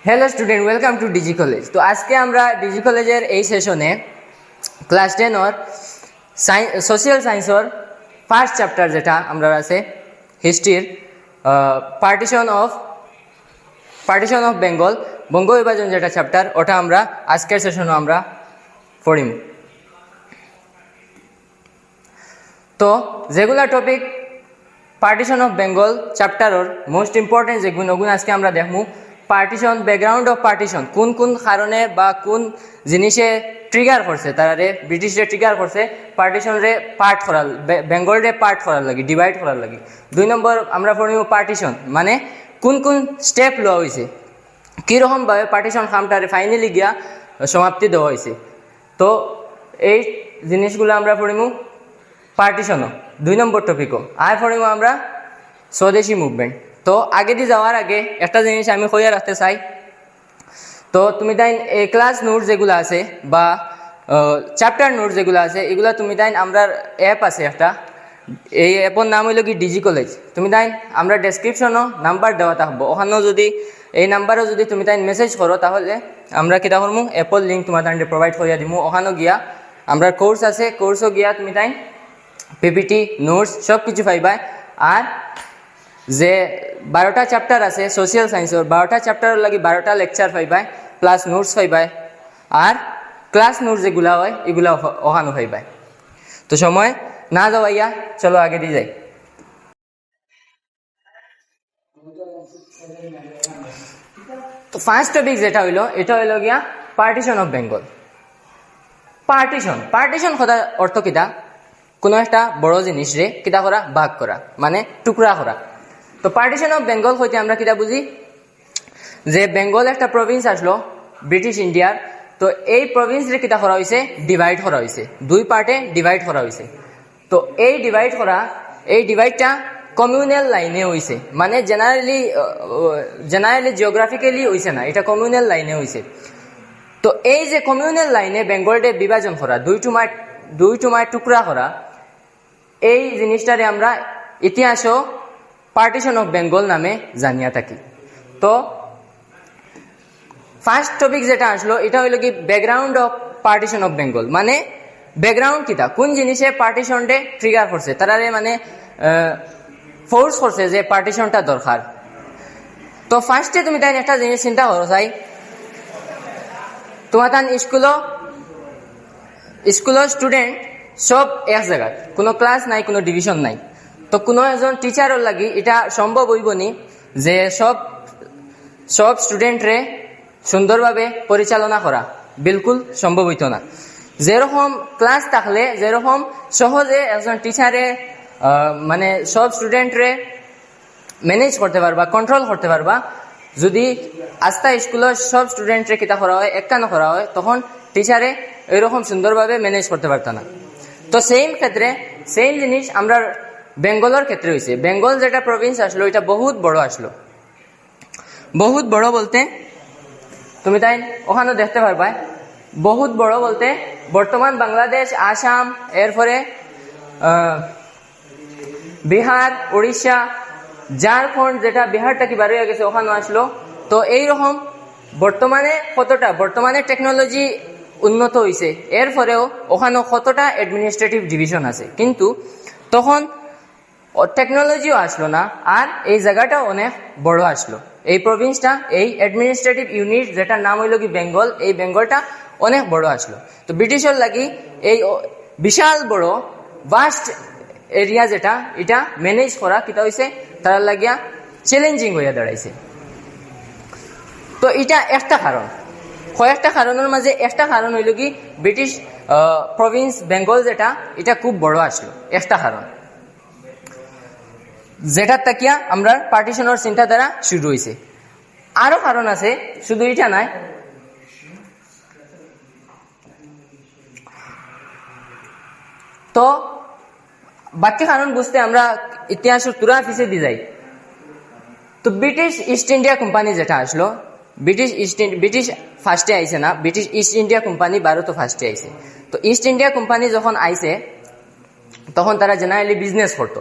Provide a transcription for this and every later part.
Hello student, welcome to DG college. তো আজকে আমরা ডিজি কলেজের এই সেশনে ক্লাস 10 ওর সোশিয়াল সায়েন্সর ফার্স্ট চ্যাপ্টার যেটা আমরা আছে হিস্ট্রির পার্টিশন অফ বেঙ্গল, বঙ্গ বিভাজন যেটা চ্যাপ্টার, ওটা আমরা আজকের সেশনে আমরা পড়িম। তো যেগুলা টপিক পার্টিশন অফ বেঙ্গল চ্যাপ্টারর মোস্ট ইম্পর্টেন্ট যেগুলো আজকে আমরা দেখবো। পার্টিশন, ব্যাকগ্রাউন্ড অফ পার্টিশন, কোন কোন কারণে বা কোন জিনিসে ট্রিগার করছে, তারারে ব্রিটিশরে ট্রিগার করছে পার্টিশনরে পার্ট করার, বেঙ্গলরে পার্ট করার লাগি, ডিভাইড করার লাগি। 2 নম্বর আমরা পড়িব পার্টিশন, মানে কোন কোন স্টেপ লওয়া হয়েছে, কীরকমভাবে পার্টিশন কামটারে ফাইনালি গিয়া সমাপ্তি দেওয়া হয়েছে। তো এই জিনিসগুলো আমরা পড়িব পার্টিশনও 2 নম্বর টপিকও। আর পড়িব আমরা স্বদেশী মুভমেন্ট। তো আগে দিয়ে যাওয়ার আগে একটা জিনিস আমি কইয়া রাখতে চাই। তো তুমি তাই এই ক্লাস নোট যেগুলো আছে বা চ্যাপ্টার নোট যেগুলো আছে, এগুলো তুমি তাই আমরা অ্যাপ আছে একটা, এই অ্যাপের নাম হইল কি ডিজি কলেজ। তুমি তাই আমরা ডেসক্রিপশনও নাম্বার দেওয়া থাকবো, ওখানেও যদি এই নাম্বারও যদি তুমি তাই মেসেজ করো, তাহলে আমরা কিতা করবো অ্যাপের লিঙ্ক তোমার তাই প্রোভাইড করিয়া দিব। ওখানেও গিয়া আমরা কোর্স আছে, কোর্সও গিয়া তুমি তাই পিপিটি নোটস সব কিছু পাইবা। আর যে 12টা চ্যাপ্টার আছে সোশিয়াল সায়েন্সের, 12টা চ্যাপ্টারের লাগি 12টা লেকচার পাইবাই, প্লাস নোটস পাইবাই। আর ক্লাস নোটস যেগুলো হয় এগুলো ওখানো পাইবাই। তো সময় না যাওয়াইয়া চলো আগে দিয়ে যাই। তো ফার্স্ট টপিক যেটা হইলো, এটা হইল গিয়া পার্টিশন অফ বেঙ্গল। পার্টিশন কথা অর্থ কিতা, কোনো একটা বড় জিনিস রে কিতা করা, ভাগ করা, মানে টুকরা করা। তো পার্টিশন অফ বেঙ্গল হইতে আমরা কিতা বুঝি, যে বেঙ্গল একটা প্রভিন্স আসলো ব্রিটিশ ইন্ডিয়ার। তো এই প্রভিন্স রে কিতা করা হয়েছে, ডিভাইড করা হয়েছে, 2 পার্টে ডিভাইড করা হয়েছে। তো এই ডিভাইডটা কমিউনাল লাইনে হয়েছে, মানে জেনারেলি জিওগ্রাফিক্যালি হয়েছে না, এটা কমিউনাল লাইনে হয়েছে। তো এই যে কমিউনাল লাইনে বেঙ্গলটে বিভাজন করা, 2 টুমায় টুকরা করা, এই জিনিসটারে আমরা ইতিহাসও পার্টিশন অফ বেঙ্গল নামে জানিয়া থাকি। তো ফার্স্ট টপিক যেটা আসলো, এটা হইল কি background of partition of Bengal. মানে ব্যাকগ্রাউন্ড কিতা, কোন জিনিসে পার্টিশনটে ট্রিগার করছে, তারারে মানে ফোর্স করছে যে পার্টিশনটা দরকার। তো ফার্স্টে তুমি তাই একটা জিনিস চিন্তা করো, চাই তোমার তান স্কুলের স্টুডেন্ট সব এক জায়গায়, কোনো ক্লাস নাই, কোনো ডিভিশন নাই। তো কোনো একজন টিচারের লাগি এটা সম্ভব হইব নি যে সব স্টুডেন্টরে সুন্দরভাবে পরিচালনা করা, বিলকুল সম্ভব হইতো না। যেরকম ক্লাস থাকলে, যেরকম সহজে একজন টিচারে মানে সব স্টুডেন্টরে ম্যানেজ করতে পারবা, কন্ট্রোল করতে পারবা, যদি আস্থা স্কুলের সব স্টুডেন্টরে কিতা করা হয়, একখানো করা হয়, তখন টিচারে এরকম সুন্দরভাবে ম্যানেজ করতে পারত না। তো সেম জিনিস আমরা বেঙ্গলের ক্ষেত্রে হয়েছে। বেঙ্গল যেটা প্রভিন্স আসলো, এটা বহুত বড় আসলো। বহুত বড় বলতে তুমি তাই ওখানে দেখতে পারবা, বহুত বড় বলতে বর্তমান বাংলাদেশ, আসাম, এরপরে বিহার, উড়িষ্যা, ঝাড়খণ্ড, যেটা বিহারটা কি বাড়িয়ে গেছে ওখানে আসলো। তো এইরকম বর্তমানে টেকনোলজি উন্নত হয়েছে, এরপরেও ওখানে কতটা অ্যাডমিনিস্ট্রেটিভ ডিভিশন আছে, কিন্তু তখন টেকনোলজিও আসলো না, আর এই জায়গাটাও অনেক বড় আসলো। এই প্রভিন্সটা, এই অ্যাডমিনিস্ট্রেটিভ ইউনিট যেটার নাম হইল কি বেঙ্গল, এই বেঙ্গলটা অনেক বড় আসলো। তো ব্রিটিশের লাগি এই বিশাল বড় ভাস্ট এরিয়া যেটা, এটা ম্যানেজ করা কিতা হয়েছে, তারা লাগিয়া চ্যালেঞ্জিং হইয়া দাঁড়াইছে। তো এটা একটা কারণ, কয়েকটা কারণের মাঝে একটা কারণ হইল কি ব্রিটিশ প্রভিন্স বেঙ্গল যেটা, এটা খুব বড় আসলো, একটা কারণ যেটার তাকিয়া আমরা পার্টিশনের চিন্তাধারা শুরু হয়েছে। আরো কারণ আছে, শুধু এটা নাই। তো বাকি কারণ বুঝতে আমরা ইতিহাসের তুরা পিছিয়ে দিয়ে যাই। তো ব্রিটিশ ইস্ট ইন্ডিয়া কোম্পানি যেটা আসলো, ব্রিটিশ ফার্স্টে আইছে না, ব্রিটিশ ইস্ট ইন্ডিয়া কোম্পানি ভারতও ফার্স্টে আইছে। তো ইস্ট ইন্ডিয়া কোম্পানি যখন আইছে, তখন তারা জেনারেলি বিজনেস করতো,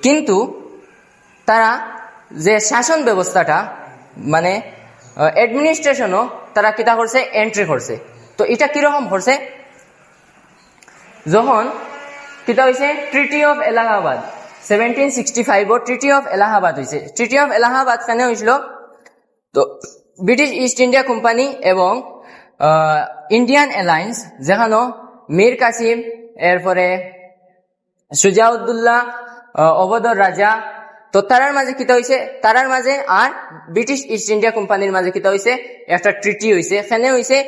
কিন্তু তারা যে শাসন ব্যবস্থাটা, মানে অ্যাডমিনিস্ট্রেশনও তারা কিতা করছে এন্ট্রি করছে। তো এটা কিরকম করছে, যখন কিতা হয়েছে treaty of Allahabad 1765 treaty of Allahabad হয়েছে। ট্রিটি অফ এলাহাবাদ কেন হয়েছিল, তো ব্রিটিশ ইস্ট ইন্ডিয়া কোম্পানি এবং ইন্ডিয়ান অ্যালায়েন্স, যেখানে মীর কাসিম, এরপরে সুজাউদ্দৌলা, অবধর রাজা, তো তারার মাঝে কিতা হয়েছে, তারার মাঝে আর ব্রিটিশ ইস্ট ইন্ডিয়া কোম্পানির মাঝে কিতা হয়েছে একটা ট্রিটি হয়েছে। এখানে হয়েছে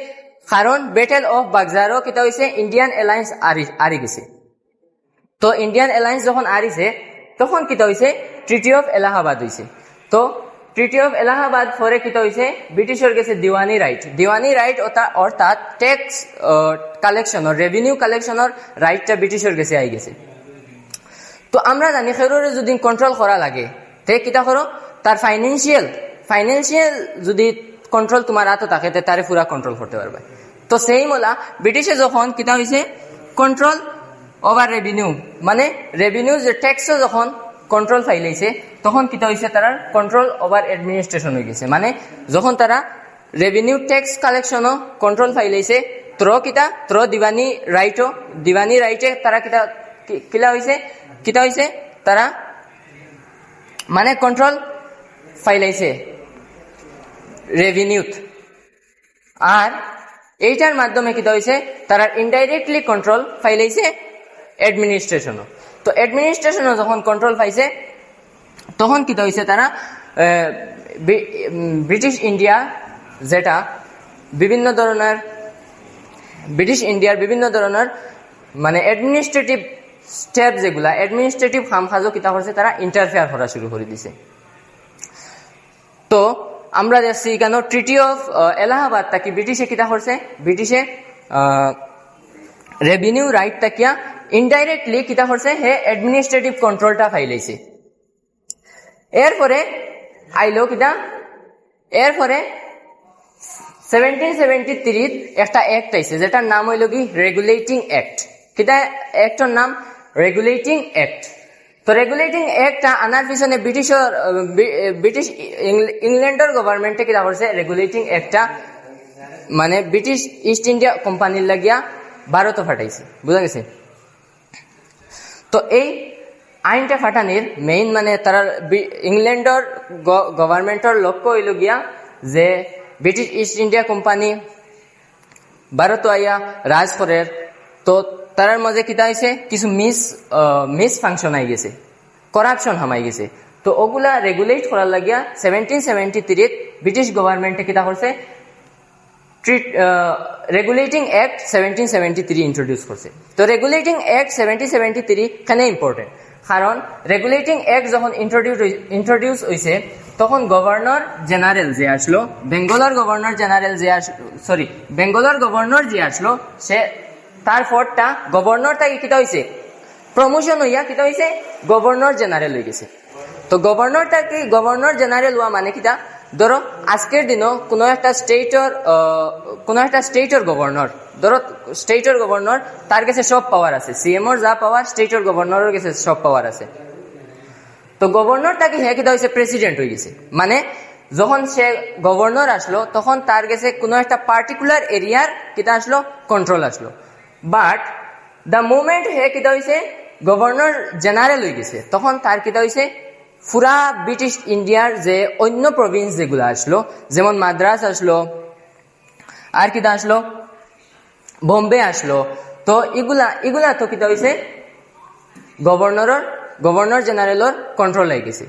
কারণ ব্যাটেল অফ বাগজারও কিতা হয়েছে ইন্ডিয়ান অ্যালায়েন্স আরি গেছে। তো ইন্ডিয়ান অ্যালায়েন্স যখন আরিছে তখন কিতা হয়েছে ট্রিটি অফ এলাহাবাদ হয়েছে। তো ট্রিটি অফ এলাহাবাদ পরে কিতা হয়েছে ব্রিটিশের গেছে দিওয়ানি রাইট অর্থাৎ ট্যাক্স কালেকশনের, রেভিনিউ কালেকশনের রাইটটা ব্রিটিশের গেছে আই গেছে। তো আমরা জানি খেরোরে যদি কন্ট্রোল করা লাগে তে কিতা করো, তার ফাইন্যান্সিয়াল যদি কন্ট্রোল তোমার হাতে থাকে তারে পুরা কন্ট্রোল করতে পারবে। তো সেই মোলা ব্রিটিশে যখন কিতা হয়েছে কন্ট্রোল ওভার রেভিনিউ, মানে রেভিনিউ যে ট্যাক্সও যখন কন্ট্রোল ফাইলাইছে তখন কিতা হয়েছে তারা কন্ট্রোল ওভার অ্যাডমিনিস্ট্রেশন হয়ে গেছে। মানে যখন তারা রেভিনিউ ট্যাক্স কালেকশনও কন্ট্রোল ফাইলাইছে ত্র দিওয়ানি রাইটে তারা কিতা হয়েছে তারা মানে কন্ট্রোল ফাইলাইছে রেভিনিউত। আর এইটার মাধ্যমে কিতা হয়েছে তারা ইনডাইরেক্টলি কন্ট্রোল ফাইলাইছে অ্যাডমিনিস্ট্রেশনও। তো অ্যাডমিনিস্ট্রেশনও যখন কন্ট্রোল পাইছে তখন কিতা হয়েছে তারা ব্রিটিশ ইন্ডিয়া যেটা ব্রিটিশ ইন্ডিয়ার বিভিন্ন ধরনের মানে অ্যাডমিনিস্ট্রেটিভ স্টেপ, যেগুলা অ্যাডমিনিস্ট্রেটিভ কামকাজও কিতা করছে তারা ইন্টারফেয়ার করা শুরু করে দিছে। তো আমরা দেখছি কেন ট্রিটি অফ এলাহাবাদ তাকে ব্রিটিশে কিতা করছে, ব্রিটিশে রেভিনিউ রাইট তাকিয়া ইনডাইরেক্টলি কিতা করছে হে অ্যাডমিনিস্ট্রেটিভ কন্ট্রোলটা ফাইলাইছে। এরপরে আইলো কিতা, এরপরে 1773 একটা অ্যাক্ট আইছে যেটার নাম হইল কি রেগুলেটিং অ্যাক্ট। কিতা অ্যাক্টর নাম রেগুলেটিং অ্যাক্ট। তো রেগুলেটিং অ্যাক্টটা আনার পিছনে ব্রিটিশ ইংল্যান্ডের গভর্নমেন্টে কিতা করছে রেগুলেটিং অ্যাক্টটা মানে ব্রিটিশ ইস্ট ইন্ডিয়া কোম্পানির লাগিয়া ভারতও ফাটাইছে, বুঝা গেছে। তো এই আইনটা ফাটানির মেইন মানে তারা ইংল্যান্ডের গভর্নমেন্টের লক্ষ্য হইল গিয়া যে British east India company Bharat আইয়া রাজ করের, তো তার মাঝে কিতা হয়েছে কিছু মিস ফাংশন আই গেছে, করাপশন হামাই গেছে। তো ওগুলা রেগুলেট করার লাগিয়া 1773 ব্রিটিশ গভর্নমেন্টে কিতা করছে রেগুলেটিং অ্যাক্ট 1773 ইন্ট্রোডিউস করছে। তো রেগুলেটিং অ্যাক্ট 1773 কেন ইম্পর্টেন্ট, কারণ রেগুলেটিং অ্যাক্ট যখন ইন্ট্রোডিউস হয়েছে তখন গভর্নর জেনারেল যে আসলো, বেঙ্গলের গভর্নর যে আসলো সে তার পদটা গভর্নর তাকে কিতা হয়েছে প্রমোশন হইয়া কিতা হয়েছে গভর্নর জেনারেল হয়ে গেছে। তো গভর্নর জেনারেল হওয়া মানে কিতা, ধরো আজকের দিনও কোনো একটা স্টেটের গভর্নর তার কাছে সব পাওয়ার আছে, সিএমওর যা পাওয়ার স্টেটের গভর্নরের কাছে সব পাওয়ার আছে। তো গভর্নর তাকে কিতা হয়েছে প্রেসিডেন্ট হয়ে গেছে। মানে যখন সে গভর্নর আসলো তখন তার কাছে কোনো একটা পার্টিকুলার এরিয়ার কিতা আসলো কন্ট্রোল আসলো। বাট দ্য মোমেন্ট কিতা হয়েছে গভর্নর জেনারেল হয়ে গেছে তখন তার কিতা হয়েছে পুরা ব্রিটিশ ইন্ডিয়ার যে অন্য প্রভিন্স যেগুলো আসলো, যেমন মাদ্রাস আসলো, আর কিতা আসলো বোম্বে আসলো, তো এগুলা তো কিতা হয়েছে গভর্নর জেনারেলের কন্ট্রোল হয়ে গেছে।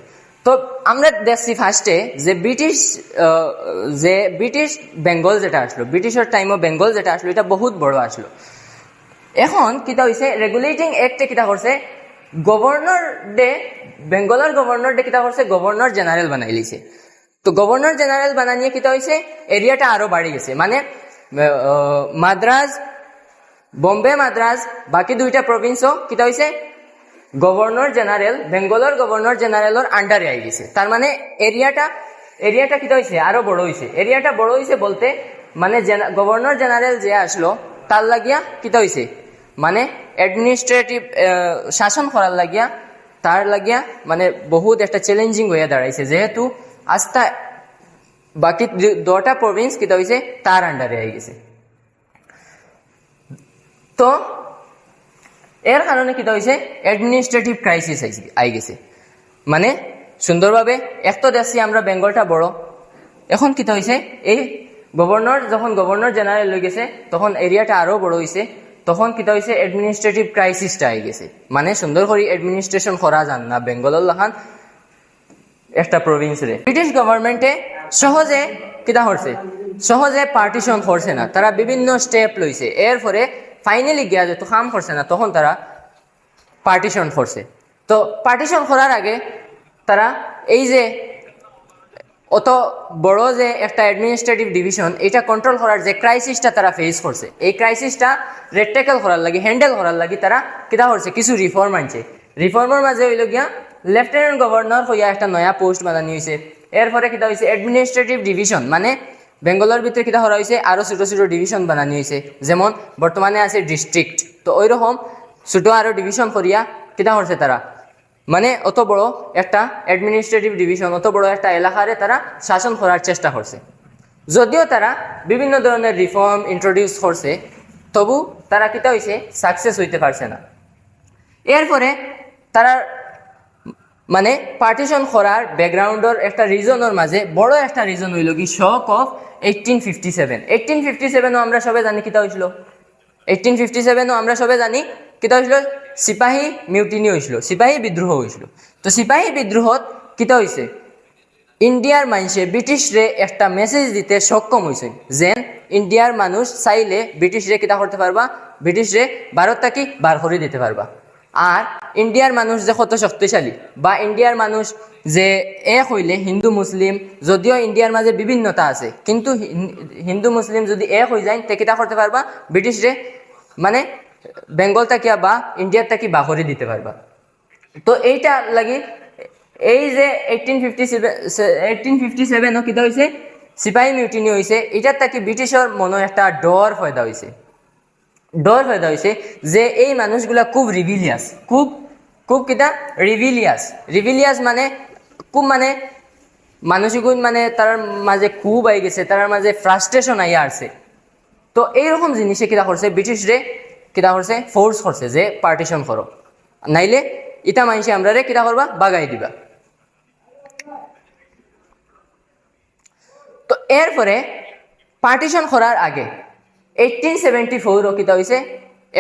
তো আমরা দেখছি ফার্স্টে যে ব্রিটিশ বেঙ্গল যেটা আসলো, ব্রিটিশের টাইমও বেঙ্গল যেটা আসলো এটা বহুত বড় আসলো। এখন কিতা হয়েছে রেগুলেটিং অ্যাক্টে কিতা করছে বেঙ্গলের গভর্নর ডে কিতা করছে গভর্নর জেনারেল বানাই লিছে। তো গভর্নর জেনারেল বানানিয়ে কিতা হয়েছে এরিয়াটা আরো বাড়ি গেছে। মানে বোম্বে মাদ্রাজ বাকি দুইটা প্রভিন্সও কিতা হয়েছে বেঙ্গলের গভর্নর জেনারেলের আন্ডারে আই গেছে। তার মানে এরিয়াটা কিতা হয়েছে আরো বড় হয়েছে। এরিয়াটা বড় হয়েছে বলতে মানে গভর্নর জেনারেল যে আসলো তার লাগিয়া কিতা হয়েছে মানে অ্যাডমিনিস্ট্রেটিভ শাসন করার লাগিয়া তার লাগিয়া মানে বহুত একটা চ্যালেঞ্জিং হয়ে দাঁড়াইছে, যেহেতু বাকি 2টা প্রভিন্স কিতা হয়েছে তার আন্ডারে আই গেছে। তো এর কারণে কিতা হয়েছে অ্যাডমিনিস্ট্রেটিভ ক্রাইসিস আই গেছে। মানে সুন্দরভাবে একটা দেশে আমরা বেঙ্গলটা বড়, এখন কিতা হয়েছে এই যখন গভর্নর জেনারেল হয়ে গেছে তখন এরিয়াটা আরো বড় হয়েছে, তখন কিতা হয়েছে অ্যাডমিনিস্ট্রেটিভ ক্রাইসিসটা আই গেছে। মানে সুন্দর করে অ্যাডমিনিস্ট্রেশন করা যান না বেঙ্গলের লাহান একটা প্রভিন্স রে। ব্রিটিশ গভর্নমেন্টে সহজে কিতা করছে, সহজে পার্টিশন করছে না, তারা বিভিন্ন স্টেপ লইছে। এরপরে ফাইনালি গিয়া যেত কাম করছে না, তখন তারা পার্টিশন করছে। তো পার্টিশন করার আগে তারা এই যে অত বড় যে একটা অ্যাডমিনিস্ট্রেটিভ ডিভিশন, এটা কন্ট্রোল করার যে ক্রাইসিসটা তারা ফেস করছে, এই ক্রাইসিসটা টেকেল করার লাগি, হ্যান্ডেল করার লাগি তারা কিতা করছে কিছু রিফর্ম আনছে। রিফর্মের মাঝে হইল গিয়া লেফটেন্যান্ট গভর্নর হইয়া একটা নয়া পোস্ট বানানি হয়েছে। এরপরে কিতা হয়েছে অ্যাডমিনিস্ট্রেটিভ ডিভিশন, মানে বেঙ্গলের ভিতরে কিতা করা হয়েছে আরো ছোট ছোট ডিভিশন বানানি হয়েছে। যেমন বর্তমানে আছে ডিস্ট্রিক্ট, তো ওই রকম ছোট আরো ডিভিশন করিয়া কিতা করছে তারা, মানে অত বড় একটা অ্যাডমিনিস্ট্রেটিভ ডিভিশন, অত বড় একটা এলাকারে তারা শাসন করার চেষ্টা করছে। যদিও তারা বিভিন্ন ধরনের রিফর্ম ইন্ট্রোডিউস করছে, তবু তারা কিতা হয়েছে সাকসেস হইতে পারছে না। এরপরে তারা মানে পার্টিশন করার ব্যাকগ্রাউন্ডের একটা রিজনের মাঝে বড় একটা রিজন হইল কি শক অফ 1857। 1857ও আমরা সবাই জানি কিতা হয়েছিল, 1857ও আমরা সবাই জানি কিতা হয়েছিল, সিপাহী মিউটিনি হয়েছিল, সিপাহী বিদ্রোহ হয়েছিল। তো সিপাহী বিদ্রোহত কিতা হয়েছে, ইন্ডিয়ার মানুষে ব্রিটিশরে একটা মেসেজ দিতে সক্ষম হয়েছে যে ইন্ডিয়ার মানুষ চাইলে ব্রিটিশরে কিতা করতে পারবা, ব্রিটিশরে ভারত থাকি বার করে দিতে পারবা। আর ইন্ডিয়ার মানুষ যে কত শক্তিশালী, বা ইন্ডিয়ার মানুষ যে এক হইলে হিন্দু মুসলিম, যদিও ইন্ডিয়ার মাঝে বিভিন্নতা আছে, কিন্তু হিন্দু মুসলিম যদি এক হয়ে যায় তে কিতা করতে পারবা, ব্রিটিশরে মানে বেঙ্গল তাকিয়া বা ইন্ডিয়ার তাকি বাহরে দিতে পারবা। তো এইটা লাগি এই যে 1857 কিতা হয়েছে সিপাহী মিউটিনি হয়েছে, এটার তাকি ব্রিটিশের মনে একটা ডর পয়দা হয়েছে, ডর পয়দা হয়েছে যে এই মানুষগুলা খুব রিভিলিয়াস, খুব খুব কিতা রিভিলিয়াস মানে খুব মানে মানুষগুলো মানে তার মাঝে খুব আই গেছে, তার মাঝে ফ্রাস্ট্রেশন আইয়া আসছে। তো এইরকম জিনিসে কিতা করছে ব্রিটিশরে কিতা করছে ফোর্স করছে যে পার্টিশন করো, নাইলে ইটা মানুষে আমরা রে কিতা করবা বাগাই দিবা। তো এরপরে পার্টিশন করার আগে 1874 কিতা হয়েছে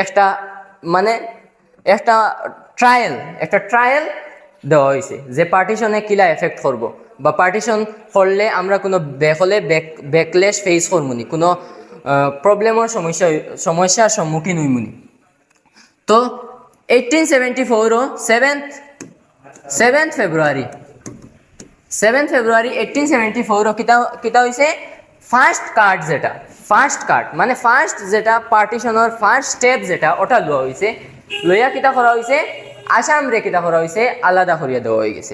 একটা মানে একটা ট্রায়াল দেওয়া হয়েছে যে পার্টিশনে কিলা এফেক্ট করব, বা পার্টিশন করলে আমরা কোনো ব্যাকলেশ ফেস করবনি, কোনো প্রবলেমের সমস্যার সম্মুখীন হইমুনি। তো 1874 7th ফেব্রুয়ারি 1874 কিতা হয়েছে ফার্স্ট কার্ড মানে ফার্স্ট যেটা পার্টিশনের ফার্স্ট স্টেপ যেটা ওটা লওয়া হয়েছে, লইয়া কিতা করা হয়েছে আসাম রে কিতা করা হয়েছে আলাদা করিয়া দেওয়া হয়ে গেছে।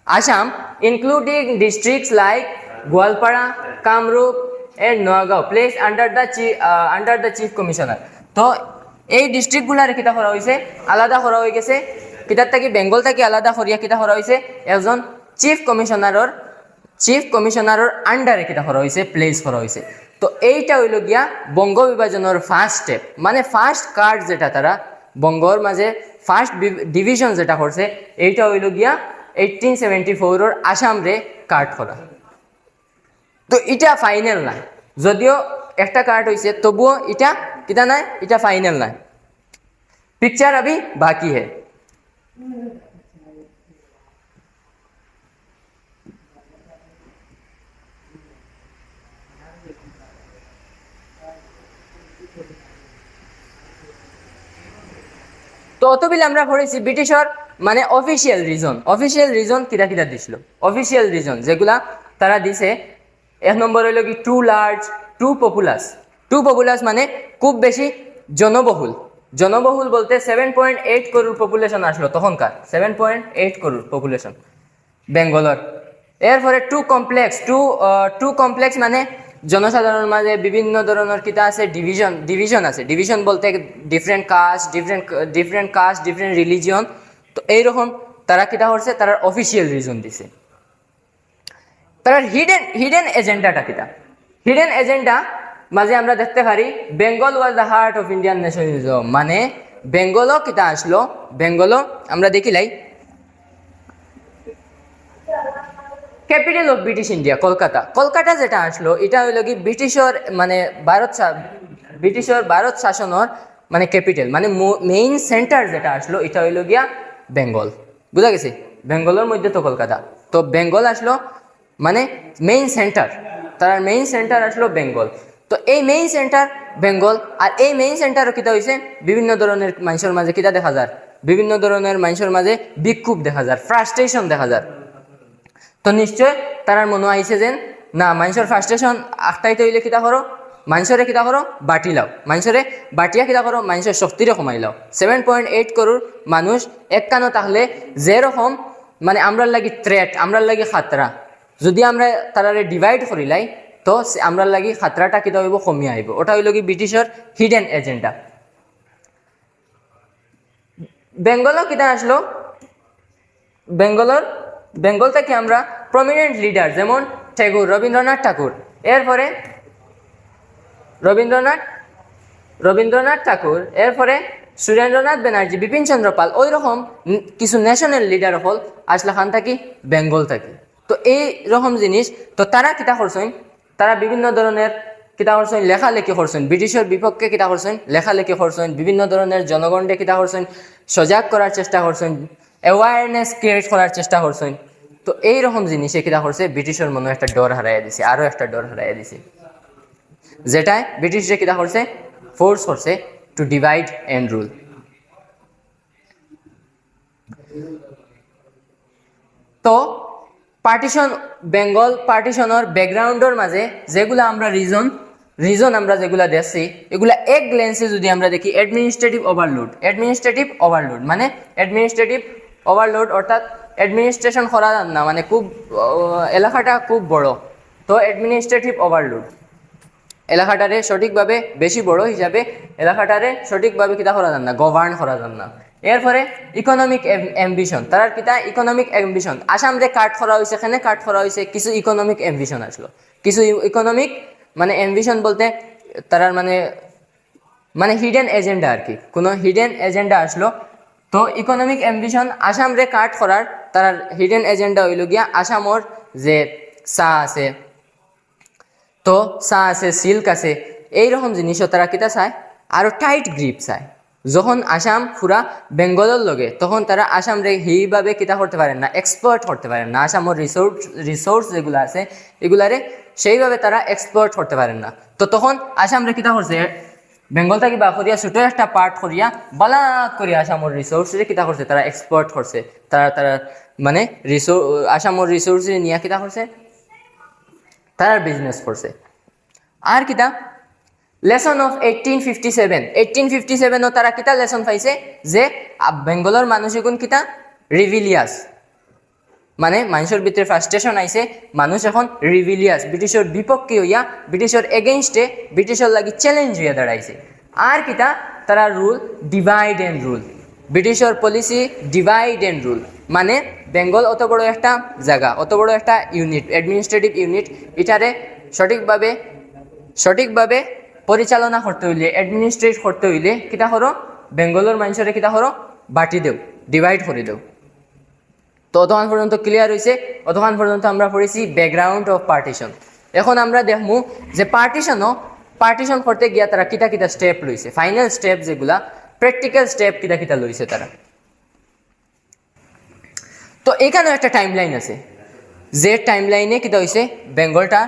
Assam including districts like Goalpara, Kamrup and Nagaon place under the chief commissioner. তো এই ডিস্ট্রিক্টগুলার কিতা করা হয়েছে আলাদা করা হয়ে গেছে, কিতার থাকি বেঙ্গল থাকি আলাদা করিয়া কিতা করা হয়েছে একজন চিফ কমিশনারের আন্ডারে কিতা করা হয়েছে প্লেস করা হয়েছে। তো এইটা হইল গিয়া বঙ্গ বিভাজনের ফার্স্ট স্টেপ, মানে ফার্স্ট কার্ড যেটা তারা বঙ্গর মাঝে ফার্স্ট ডিভিশন যেটা করছে, এইটা হইল গিয়া 1874 আসাম রে কার্ড করা। তো এটা ফাইনাল নাই, যদিও একটা কার্ড হয়েছে তবুও এটা কিতা নাই, এটা ফাইনাল নাই, পিকচার अभी বাকি है। তো অতবিল আমরা পড়েছি ব্রিটিশর মানে অফিসিয়াল রিজন কিরা কিরা দিছিল, অফিসিয়াল রিজন যেগুলা তারা দিছে। এক নম্বর হইল কি টু লার্জ টু পপুলাস মানে খুব বেশি জনবহুল বলতে 7.8 করোড় পপুলেশন আসলো তখনকার, 7.8 করোড় পপুলেশন বেঙ্গলর। এরপরে টু কমপ্লেক্স মানে জনসাধারণের মাঝে বিভিন্ন ধরনের কিতা আছে ডিভিশন বলতে ডিফারেন্ট কাস্ট ডিফারেন্ট রিলিজিয়ন। তো এইরকম তারা কিতা করছে তারা অফিসিয়াল রিজন দিছে। তার হিডেন এজেন্ডাটা কিতা হিডেন এজেন্ডা মাঝে আমরা দেখতে পারি Bengal was the heart of Indian nationalism মানে বেঙ্গলও কিতা আসলো বেঙ্গলও আমরা দেখিলাই capital of British India Kolkata যেটা আসলো এটা হইল কি ব্রিটিশর মানে ভারত শাসনের মানে ক্যাপিটাল মানে মেইন সেন্টার যেটা আসলো এটা হইল গিয়া বেঙ্গল বুঝা গেছে বেঙ্গলের মধ্যে তো কলকাতা তো বেঙ্গল আসলো মানে মেইন সেন্টার তার মেইন সেন্টার আসলো বেঙ্গল তো এই মেইন সেন্টার বেঙ্গল আর এই মেইন সেন্টারও কিতা হয়েছে বিভিন্ন ধরনের মানুষের মাঝে কিতা দেখা যায় বিভিন্ন ধরনের মানুষের মাঝে বিক্ষোভ দেখা যায় ফ্রাস্ট্রেশন দেখা যায় তো নিশ্চয় তারার মনে আইছে যে না মানুষের ফ্রাস্ট্রেশন আখটাইতে হইলে কিতা করো মানুষরে কিতা করো বাটি লাও মানুষরে বাটিয়া কিতা করো মানুষের শক্তিরে কমাই লাও 7.8 করোড় মানুষ এক কানো তাহলে যেরকম মানে আমরার লাগি থ্রেট আমরার লাগি খাতরা যদি আমরা তারারে ডিভাইড করিলাই তো আমরার লাগি খাতরাটা কিতা হইব কমিয়ে আইব ওটা হইল কি ব্রিটিশের হিডেন এজেন্ডা বেঙ্গলও কিতা আসলো বেঙ্গল থেকে আমরা প্রমিনেন্ট লিডার যেমন রবীন্দ্রনাথ ঠাকুর এরপরে রবীন্দ্রনাথ ঠাকুর এরপরে সুরেন্দ্রনাথ ব্যানার্জি বিপিন চন্দ্র পাল ওই রকম কিছু ন্যাশনাল লিডার হল আসলা খান থাকি বেঙ্গল থাকি তো এই রকম জিনিস তো তারা কিতা করছেন তারা বিভিন্ন ধরনের কিতা করছেন লেখালেখি করছেন ব্রিটিশের বিপক্ষে কিতা করছেন লেখালেখি করছেন বিভিন্ন ধরনের জনগণকে কিতা করছেন সজাগ করার চেষ্টা করছেন অ্যাওয়ারনেস ক্রিয়েট করার চেষ্টা করছেন তো এইরকম জিনিসে কিতা করছে ব্রিটিশের মনে একটা ডর হারাইয়া দিছে আরও একটা ডর হারাইয়া দিছে যেটাই ব্রিটিশরা কিতা করছে ফোর্স করছে টু ডিভাইড এন্ড রুল তো পার্টিশন বেঙ্গল পার্টিশনের ব্যাকগ্রাউন্ডের মাঝে যেগুলো আমরা রিজন আমরা যেগুলো দেখছি এগুলা এক গ্লেন্সে যদি আমরা দেখি অ্যাডমিনিস্ট্রেটিভ ওভারলোড মানে অ্যাডমিনিস্ট্রেটিভ ওভারলোড অর্থাৎ অ্যাডমিনিস্ট্রেশন করা না মানে খুব এলাকাটা খুব বড় তো অ্যাডমিনিস্ট্রেটিভ ওভারলোড এলাকাটারে সঠিকভাবে বেশি বড় হিসাবে এলাকাটারে সঠিকভাবে কিতা করা যান না গভর্ন করা যান না এরপরে ইকোনমিক অ্যাম্বিশন তার কিতা ইকোনমিক অ্যাম্বিশন আসামরে কাট করা হয়েছে এখানে কাট করা হয়েছে কিছু ইকোনমিক অ্যাম্বিশন আসলো কিছু ইকোনমিক মানে অ্যাম্বিশন বলতে তার মানে হিডেন এজেন্ডা আর কি কোনো হিডেন এজেন্ডা আসলো তো ইকোনমিক অ্যাম্বিশন আসামরে কাট করার তার হিডেন এজেন্ডা হইল গিয়া আসামর যে চা আছে তো চা আছে সিল্ক আছে এইরকম জিনিসও তারা কিতা চায় আরও টাইট গ্রিপ চায় যখন আসাম পুরা বেঙ্গলের লগে তখন তারা আসামরে সেইভাবে কিতা করতে পারেন না এক্সপ্লয়েট করতে পারেন না আসামের রিসোর্স যেগুলো আছে এগুলারে সেইভাবে তারা এক্সপ্লয়েট করতে পারেন না তো তখন আসামরে কিতা করছে বেঙ্গল থেকে বা করিয়া ছোটো একটা পার্ট করিয়া বালাক করিয়া আসামের রিসোর্সে কিতা করছে তারা এক্সপ্লয়েট করছে তারা মানে আসামের রিসোর্স নিয়ে কিতা করছে তারা বিজনেস করছে আর কিতা লেসন অফ 1857 তারা কিতা লেসন পাইছে যে বেঙ্গলের মানুষ এখন কিতা রিভিলিয়াস মানে মানুষের ভিতরে ফ্রাস্ট্রেশন আইছে মানুষ এখন রিভিলিয়াস ব্রিটিশের বিপক্ষে হইয়া ব্রিটিশের এগেইনস্টে ব্রিটিশের লাগি চ্যালেঞ্জ হইয়া দাঁড়াইছে আর কিতা তারা রুল ডিভাইড এন্ড রুল ব্রিটিশের পলিসি ডিভাইড এন্ড রুল মানে বেঙ্গল অত বড় একটা জায়গা অত বড় একটা ইউনিট অ্যাডমিনিস্ট্রেটিভ ইউনিট এটারে সঠিকভাবে পরিচালনা করতে হইলে অ্যাডমিনিস্ট্রেট করতে হইলে কিতা করো বেঙ্গলের মানুষের কিতা করো বাটি দেও ডিভাইড করে দেও তো অতক্ষণ পর্যন্ত ক্লিয়ার হয়েছে অতক্ষণ পর্যন্ত আমরা পড়েছি ব্যাকগ্রাউন্ড অফ পার্টিশন এখন আমরা দেখবো যে পার্টিশন করতে গিয়া তারা কিতা কিতা স্টেপ লইছে ফাইনাল স্টেপ যেগুলা প্র্যাকটিক্যাল স্টেপ কিতা কিতা লইছে তারা তো এখানেও একটা টাইম লাইন আছে যে টাইম লাইনে কিতা হয়েছে বেঙ্গলটা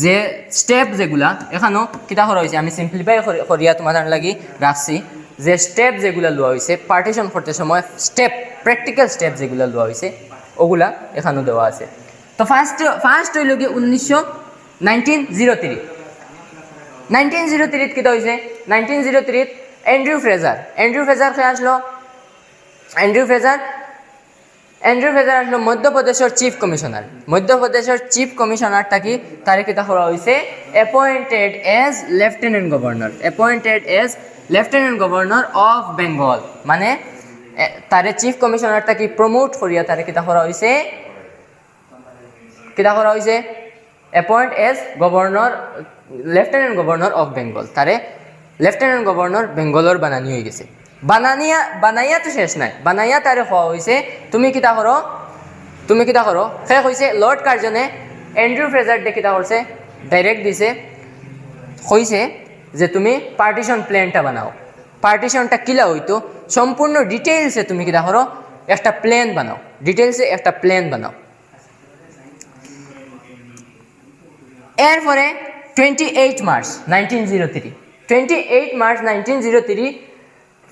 যে স্টেপ যেগুলা এখানেও কিতা করা হয়েছে আমি সিম্পলিফাই করিয়া তোমাদের লাগি রাখছি যে স্টেপ যেগুলা লওয়া হয়েছে পার্টিশন করতে সময় স্টেপ প্র্যাকটিক্যাল স্টেপ যেগুলা লওয়া হয়েছে ওগুলা এখানেও দেওয়া আছে তো ফার্স্ট হইল কি 1903 কিতা হয়েছে 1903 অ্যান্ড্রু ফ্রেজার কে আসলো অ্যান্ড্রু ফ্রেজার আসলো মধ্যপ্রদেশের চিফ কমিশনারটা কি তারে কিতা করা হয়েছে appointed age lieutenant governor of Bengal মানে তারে চিফ কমিশনারটা কি প্রমোট করিয়া তারে কিতা করা হয়েছে কিতা করা হয়েছে appoint as governor lieutenant governor of Bengal, তারে লেফটেন্যান্ট গভর্নর বেঙ্গলর বানানি হয়ে গেছে। বানাইয়া তো শেষ নাই, বানাইয়া তারে হওয়া হয়েছে তুমি কিতা করো শেষ হয়েছে লর্ড কার্জনে এন্ড্রু ফ্রেজার ডে কিতা করছে ডাইরেক্ট দিছে হয়েছে যে তুমি পার্টিশন প্ল্যানটা বানাও। পার্টিশনটা কিলা হইতো সম্পূর্ণ ডিটেইলসে তুমি কিতা করো একটা প্ল্যান বানাও, ডিটেইলসে একটা প্ল্যান বানাও। এরপরে 28 March 1903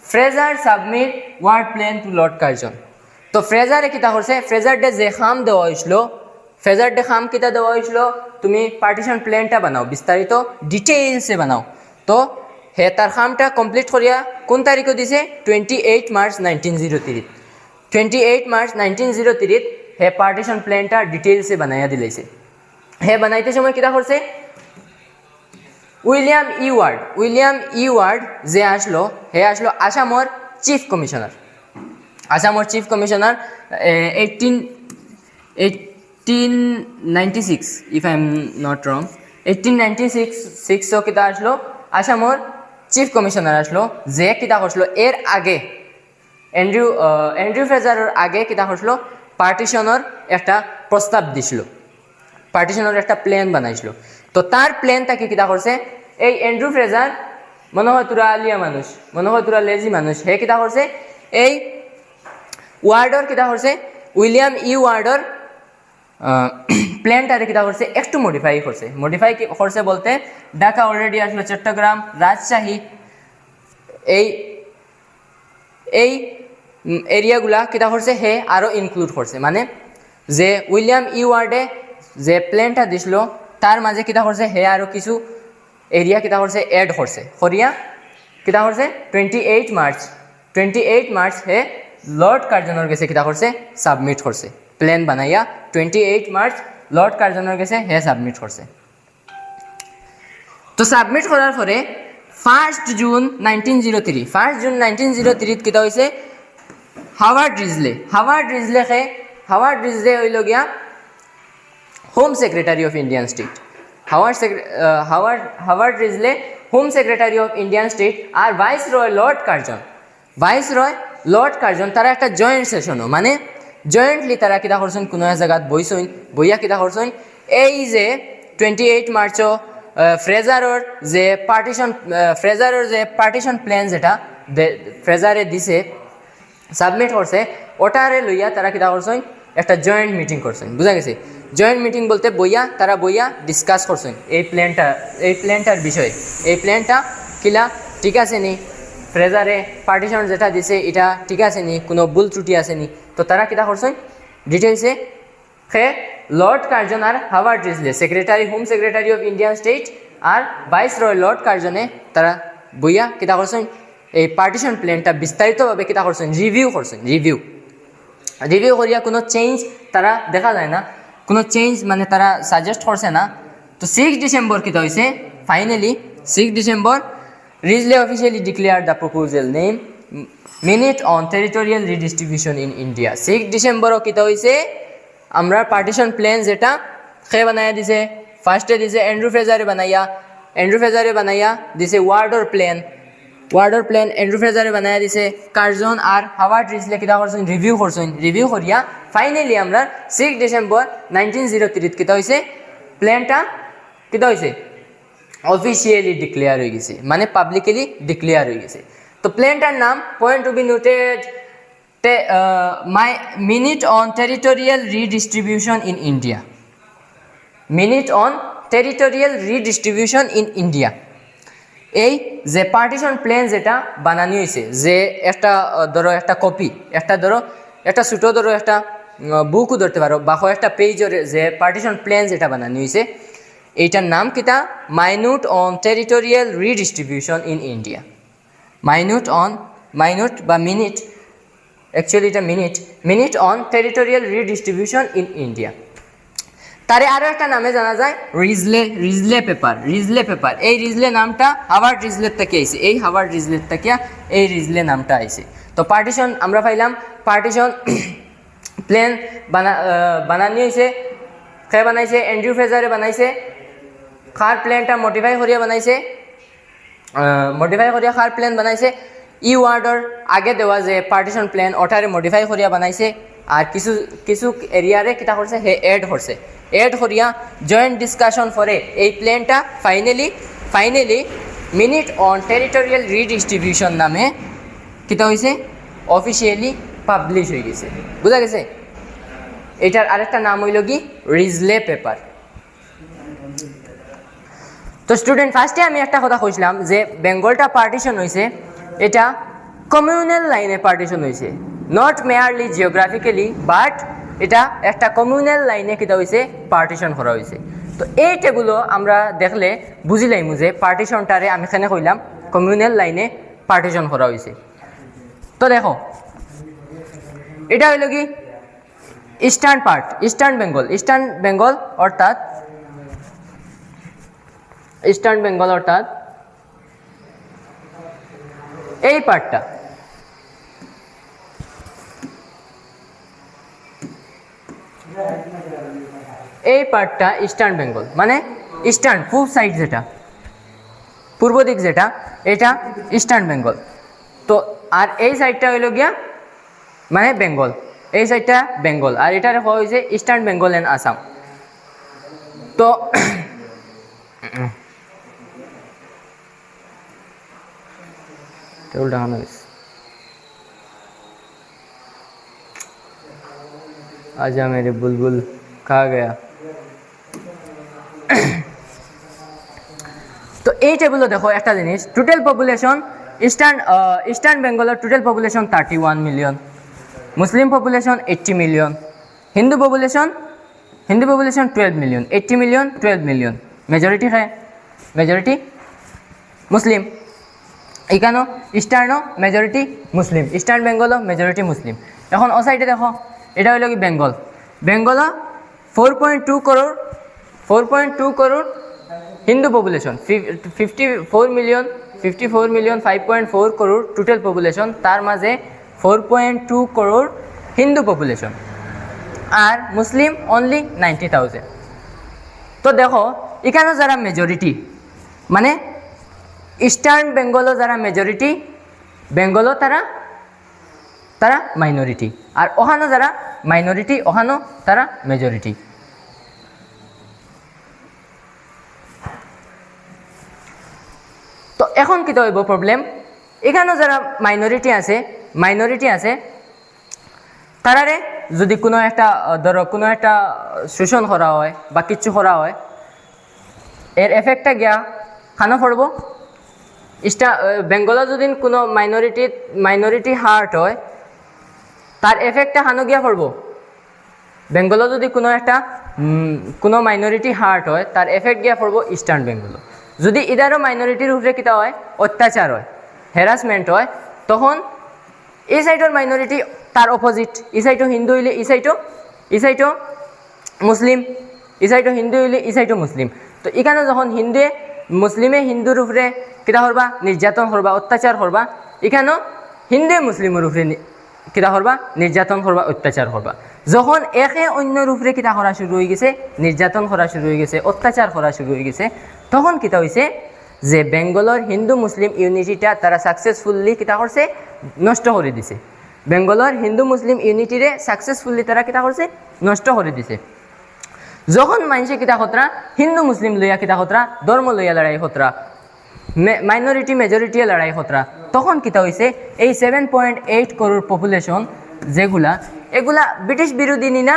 Fraser submit ward plan to Lord Curzon. তো ফ্রেজারে কিতা করছে, ফ্রেজার ডে যে খাম দেওয়া হয়েছিল, ফ্রেজার ডে খাম কিতা দেওয়া হয়েছিল তুমি পার্টিশন প্ল্যানটা বানাও, বিস্তারিত ডিটেইলসে বানাও। তো হে তার খামটা কমপ্লিট করিয়া কোন তারিখে দিছে 28 মার্চ 1903। 28 মার্চ 1903 হে পার্টিশন প্ল্যানটা ডিটেইলসে বানাইয়া দিলাইছে। হে বানাইতে সময় কিতা করছে উইলিয়াম ই ওয়ার্ড যে আসলো হে আসলো আসামর chief commissioner. 1896 if I am not wrong 1896 কিতা আসলো আসামর চিফ কমিশনার আসলো, যে কিতা করছিল এর আগে এন্ড্রু ফ্রেজারের আগে কিতা করছিল পার্টিশনের একটা প্রস্তাব দিছিল, পার্টিশনের একটা প্ল্যান বানাইছিল। তো তার প্ল্যানটাকে কিতা করছে এই এন্ড্রু ফ্রেজার, মনে হয় তোরা আলিয়া মানুষ, মনে হয় তোরা লেজি মানুষ, হে কিতা করছে এই ওয়ার্ডর কিতা করছে উইলিয়াম ই ওয়ার্ডর প্ল্যানটারে কিতা করছে একটু মডিফাই করছে বলতে ঢাকা অলরেডি আসলো, চট্টগ্রাম, রাজশাহী এই এরিয়াগুলা কিতা করছে হে আরও ইনক্লুড করছে। মানে যে উইলিয়াম ই ওয়ার্ডে যে প্ল্যানটা দিছিল তার মাঝে কিতা করছে হে আরও কিছু এরিয়া কিতা করছে এড করছে, করিয়া কিতা করছে 28 মার্চ হে লর্ড কার্জনের গেছে কিতা করছে সাবমিট করছে প্ল্যান বানাইয়া। 28 মার্চ লর্ড কার্জনের গেছে হে সাবমিট করছে। তো সাবমিট করার পরে 1 জুন 1903 কিতা হয়েছে হাওয়ার্ড রিজলে হইল গিয়া home secretary of Indian state. Howard Risley home secretary of Indian state আর ভাইসরয় লর্ড কার্জন তারা একটা জয়েন্ট সেশনও, মানে জয়েন্টলি তারা কিতা করছেন কোনো এক জায়গাত বইয়া কিতা করছেন এই যে 28 মার্চও ফ্রেজারের যে পার্টিশন প্ল্যান যেটা ফ্রেজারে দিছে সাবমিট করছে ওটারে লইয়া তারা কিতা করছেন একটা জয়েন্ট মিটিং করছেন, বুঝা গেছে। জয়েন্ট মিটিং বলতে তারা বইয়া ডিসকাস করছেন এই প্ল্যানটার বিষয়ে, এই প্ল্যানটা কিলা ঠিক আছে নি, ফ্রেজারে পার্টিশন যেটা দিছে এটা ঠিক আছে নি, কোনো ভুল ত্রুটি আছে নি। তো তারা কিতা করছেন ডিটেলসে হে লর্ড কার্জন আর Howard Risley home secretary of Indian state আর ভাইসরয় লর্ড কার্জনে তারা বইয়া কিতা করছেন এই পার্টিশন প্ল্যানটা বিস্তারিতভাবে কিতা করছেন রিভিউ করিয়া কোনো চেঞ্জ তারা দেখা যায় না, কোনো চেঞ্জ মানে তারা সাজেস্ট করছে না। তো 6 ডিসেম্বর কিতা হয়েছে finally 6 December Risley officially declare the proposal name minute on territorial redistribution in India. 6 ডিসেম্বরও কিতা হয়েছে আমরা পার্টিশন প্ল্যান যেটা সে বানাইয়া দিছে, ফার্স্টে দিছে এন্ড্রু ফ্রেজারে বানাইয়া দিছে ওয়ার্ডর প্ল্যান এন্ড্রু ফ্রেজারে বানাইয়া দিছে, কার্জন আর হাওয়ার্ড রিজলে কিতা করছেন রিভিউ করিয়া ফাইনালি আমরা 6 ডিসেম্বর 1903 কিতা হয়েছে প্ল্যানটা কিতা হয়েছে অফিসিয়ালি ডিক্লেয়ার হয়ে গেছে, মানে পাবলিকলি ডিক্লেয়ার হয়ে গেছে। তো প্ল্যানটার নাম point to be noted minute on territorial redistribution in India, minute on territorial redistribution in India. এই যে পার্টিশন প্ল্যান যেটা বানানো হয়েছে, যে একটা ধরো একটা কপি, একটা ছোটো ধরো একটা বুকও ধরতে পারো বা একটা পেজের যে পার্টিশন প্ল্যান যেটা বানানো হয়েছে এইটার নাম কিতা minute on territorial redistribution in India. Minute বা মিনিট, অ্যাকচুয়ালি এটা minute on territorial redistribution in India. তারে আরও একটা নামে জানা যায় রিজলে পেপার। এই রিজলে নামটা হাওয়ার্ড রিজলের থেকে আইছে, এই রিজলে নামটা আইছে। তো পার্টিশন আমরা পাইলাম, পার্টিশন প্ল্যান বানানি হয়েছে কে বানাইছে এন্ড্রিউ ফ্রেজারে বানাইছে খার প্লেনটা মডিফাই করিয়া বানাইছে মডিফাই করিয়া খার প্লেন বানাইছে ই ওয়ার্ডর আগে দেওয়া যে পার্টিশন প্লেন ওটারে মডিফাই করিয়া বানাইছে আর কিছু কিছু এরিয়ারে কিতা করছে হে এড করিয়া জয়েন্ট ডিসকাশন করে এই প্লেনটা finally minute on territorial redistribution নামে কিতা হয়েছে অফিসিয়ালি পাবলিশ হয়ে গেছে বুঝা গেছে এটার আরেকটা নাম হইল কি রিজলে পেপার তো স্টুডেন্ট ফার্স্টে আমি একটা কথা কইছিলাম যে বেঙ্গলটা পার্টিশন হয়েছে এটা কমিউনাল লাইনে পার্টিশন হয়েছে নট মেয়ারলি জিওগ্রাফিক্যালি বাট এটা একটা কমিউনাল লাইনে কিতা হয়েছে পার্টিশন করা হয়েছে তো এইটাগুলো আমরা দেখলে বুঝিলাম যে পার্টিশনটারে আমি এখানে কইলাম কমিউনাল লাইনে পার্টিশন করা হয়েছে তো দেখো এটা হইল কি ইস্টার্ন বেঙ্গল অর্থাৎ এই পার্টটা ইস্টার্ন বেঙ্গল মানে ইস্টার্ন পূর্ব সাইড যেটা পূর্ব দিক যেটা এটা ইস্টার্ন বেঙ্গল তো আর এই সাইডটা হইল গিয়া মানে বেঙ্গল এই সাইডটা বেঙ্গল আর এটার হওয়া হয়েছে ইস্টার্ন বেঙ্গল এন্ড আসাম তো आजा मेरे बुलबुल कहाँ गया तो এই টেবিলে দেখো একটা জিনিস টোটাল পপুলেশন ইস্টার্ন বেঙ্গলের total population 31 million Muslim population 80 million Hindu population 12 million 80 million 12 million majority Muslim এখানে ইস্টার্নও মেজরিটি মুসলিম ইস্টার্ন বেঙ্গলও মেজরিটি মুসলিম এখন ও সাইডে দেখো এটা হইল কি Bengal 4.2 crore Hindu population 54 million 5.4 crore total population তার মাঝে 4.2 করোড় হিন্দু পপুলেশন আর মুসলিম অনলি 90,000 তো দেখো এখানে যারা মেজরিটি মানে ইস্টার্ন বেঙ্গলও যারা মেজরিটি বেঙ্গলও তারা মাইনরিটি আর ওখানো যারা মাইনরিটি ওখানো তারা মেজরিটি তো এখন কি হইব প্রবলেম এখানে যারা মাইনরিটি আছে তারারে যদি কোনো একটা শোষণ করা হয় বা কিচ্ছু করা হয় এর এফেক্টটা গিয়া খানো পড়ব বেঙ্গলত যদি কোনো মাইনরিটি হার্ট হয় তার এফেক্টটা খানো গিয়া পড়ব বেঙ্গলত যদি কোনো মাইনরিটি হার্ট হয় তার এফেক্ট গিয়া পড়ব ইস্টার্ন বেঙ্গল যদি ইদারও মাইনরিটির উপরে কিতা হয় অত্যাচার হয় হ্যারাসমেন্ট হয় তখন এই সাইডের মাইনরিটি তার অপোজিট এই সাইডও হিন্দু হইলে এই সাইডও মুসলিম এই সাইডও হিন্দু হইলে এই সাইডও মুসলিম তো এখানে যখন হিন্দুর উপরে কিতা করবা নির্যাতন করবা অত্যাচার করবা এখানেও হিন্দুয়ে মুসলিমের উপরে কিতা করবা নির্যাতন করবা অত্যাচার করবা যখন একে অন্যর উপরে কিতা করা শুরু হয়ে গেছে নির্যাতন করা শুরু হয়ে গেছে অত্যাচার করা শুরু হয়ে গেছে তখন কিতা হয়েছে যে বেঙ্গলের হিন্দু মুসলিম ইউনিটিটা তারা সাকসেসফুলি কিতা করছে নষ্ট করে দিছে বেঙ্গলের হিন্দু মুসলিম ইউনিটিরে সাকসেসফুলি তারা কিতা করছে নষ্ট করে দিছে যখন মানুষে কিতা খতরা হিন্দু মুসলিম লইয়া কিতা খতরা ধর্ম লইয়া লড়াই খতরা মাইনরিটি মেজরিটি লড়াই খতরা তখন কিতা হয়েছে এই 7.8 করোড় পপুলেশন এগুলা ব্রিটিশ বিরোধী না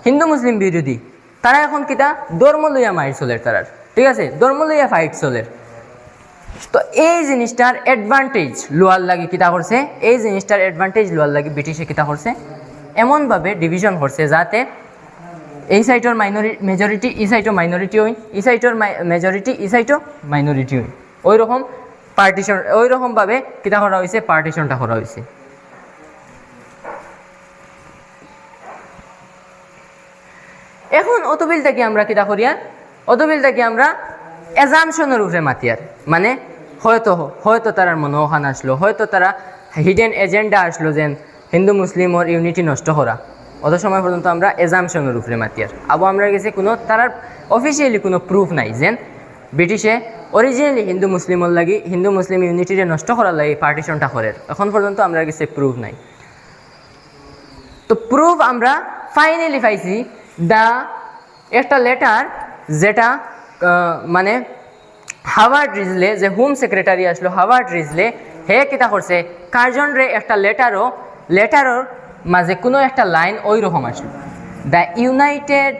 হিন্দু মুসলিম বিরোধী তারা এখন কিতা ধর্ম লইয়া মাইর চলের তারার ঠিক আছে ধর্ম লইয়া ফাইট চলের তো এই জিনিসটার অ্যাডভান্টেজ লোয়ার লাগে কিতা করছে ব্রিটিশে কিতা করছে এমনভাবে ডিভিশন করছে যাতে এই সাইডের মেজরিটি এই সাইডও মাইনরিটি হই এই সাইডের মেজরিটি এই সাইডও মাইনরিটি হই ওই রকমভাবে কিতা করা হয়েছে পার্টিশনটা করা হয়েছে এখন অতবিলটাকে আমরা কিতা করিয়ার অতবিলটাকে আমরা অ্যাজামশনের উপরে মাতিয়ার মানে হয়তো তারার মনোখান আসলো হয়তো তারা হিডেন এজেন্ডা আসলো যেন হিন্দু মুসলিম ওর ইউনিটি নষ্ট করা অত সময় পর্যন্ত আমরা এজামশনের উপরে মাতিয়ার আবু আমরা গেছে কোনো তার অফিসিয়ালি কোনো প্রুফ নাই যেন ব্রিটিশে অরিজিনালি হিন্দু মুসলিমর লাগি হিন্দু মুসলিম ইউনিটিরে নষ্ট করার লাগি পার্টিশনটা করে এখন পর্যন্ত আমরা গেছে প্রুফ নাই তো প্রুফ আমরা ফাইনালি পাইছি একটা লেটার যেটা মানে হাওয়ার্ড রিজলে যে হোম সেক্রেটারি আসলো হাওয়ার্ড রিজলে হে কিতা করছে কার্জন রে একটা লেটারর মাঝে কোনো একটা লাইন ওই রকম আসলো the United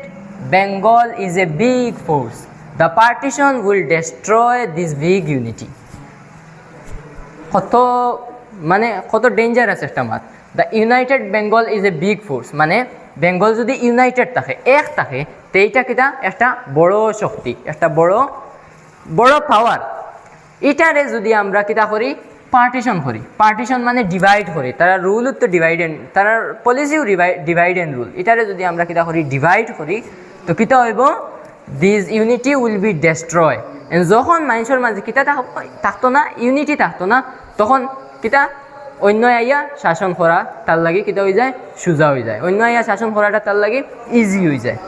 Bengal is a big force the partition will destroy this big unity কত ডেঞ্জারাস একটা মাত the United Bengal is a big force মানে বেঙ্গল যদি ইউনাইটেড থাকে এক থাকে তো এইটা কিটা একটা বড় শক্তি একটা বড় পাওয়ার এটারে যদি আমরা কিতা করি পার্টিশন মানে ডিভাইড করি তারা রুল তো ডিভাইড এন্ড তারা পলিসিও ডিভাইড এন্ড রুল এটারে যদি আমরা কিতা করি ডিভাইড করি তো কিতা হইব this unity will be destroy and যখন মানুষের মাঝে কিতা থাকতো না ইউনিটি থাকতো না তখন কিতা অন্য আইয়া শাসন করা তার লাগে কিতা হয়ে যায় সোজা হয়ে যায় অন্য আইয়া শাসন করাটা তার লাগে ইজি হয়ে যায়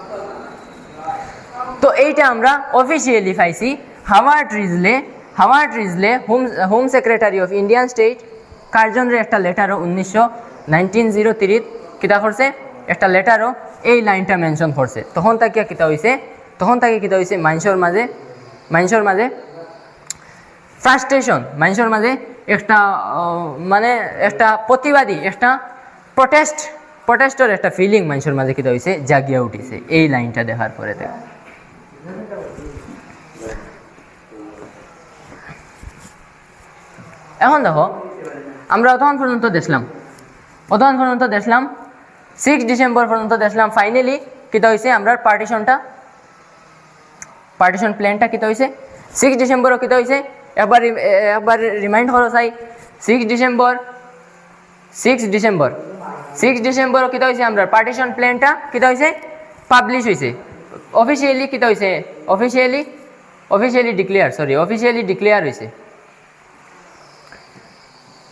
তো এইটা আমরা অফিসিয়ালি পাইছি Howard Risley home secretary of Indian state কার্জনরে একটা লেটারও 1903 কিতা করছে একটা লেটারও এই লাইনটা মেনশন করছে তখন তাকে কিতা হয়েছে মানুষের মাঝে ফ্রাস্ট্রেশন মানুষের মাঝে একটা মানে একটা প্রতিবাদী একটা প্রটেস্টর একটা ফিলিং মানুষের মাঝে কিতা হয়েছে জাগিয়া উঠিছে এই লাইনটা দেখার পরে এখন দেখো আমরা অতক্ষণ পর্যন্ত দেখলাম 6 ডিসেম্বর পর্যন্ত দেখলাম ফাইনালি কিতা হয়েছে আমরা পার্টিশন প্ল্যানটা কিতা হয়েছে 6 ডিসেম্বরও কিতা হয়েছে একবার রিমাইন্ড করো চাই 6 ডিসেম্বরও কিতা হয়েছে আমরা পার্টিশন প্ল্যানটা কিতা হয়েছে পাবলিশ হয়েছে অফিসিয়ালি কিতা হয়েছে অফিসিয়ালি ডিক্লেয়ার হয়েছে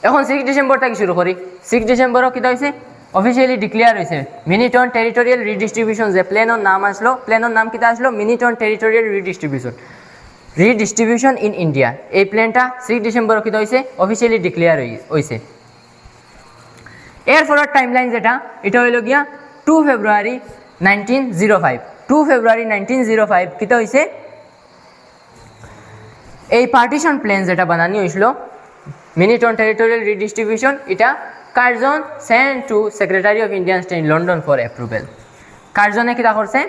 এখন 6 ডিসেম্বর থেকে শুরু করি 6 ডিসেম্বরও কিতা হয়েছে অফিসিয়ালি ডিক্লেয়ার হয়েছে মিনিটন টেরিটোরিয়াল রিডিস্ট্রিবিউশন যে প্ল্যানের নাম কিতা আসলো মিনিটন টেরিটোরিয়াল রিডিস্ট্রিবিউশন ইন ইন্ডিয়া এই প্ল্যানটা 6 ডিসেম্বর কিতা হয়েছে অফিসিয়ালি ডিক্লেয়ার হয়েছে এরপর টাইমলাইন যেটা এটা হইল গিয়া 2 ফেব্রুয়ারি 1905 কিতা হয়েছে এই পার্টিশন প্ল্যান যেটা বানানি হয়েছিল মিনিটন টেরিটোরিয়াল রিডিস্ট্রিবিউশন এটা Curzon send to secretary of Indian state London for approval কার্জনে কিতা করছে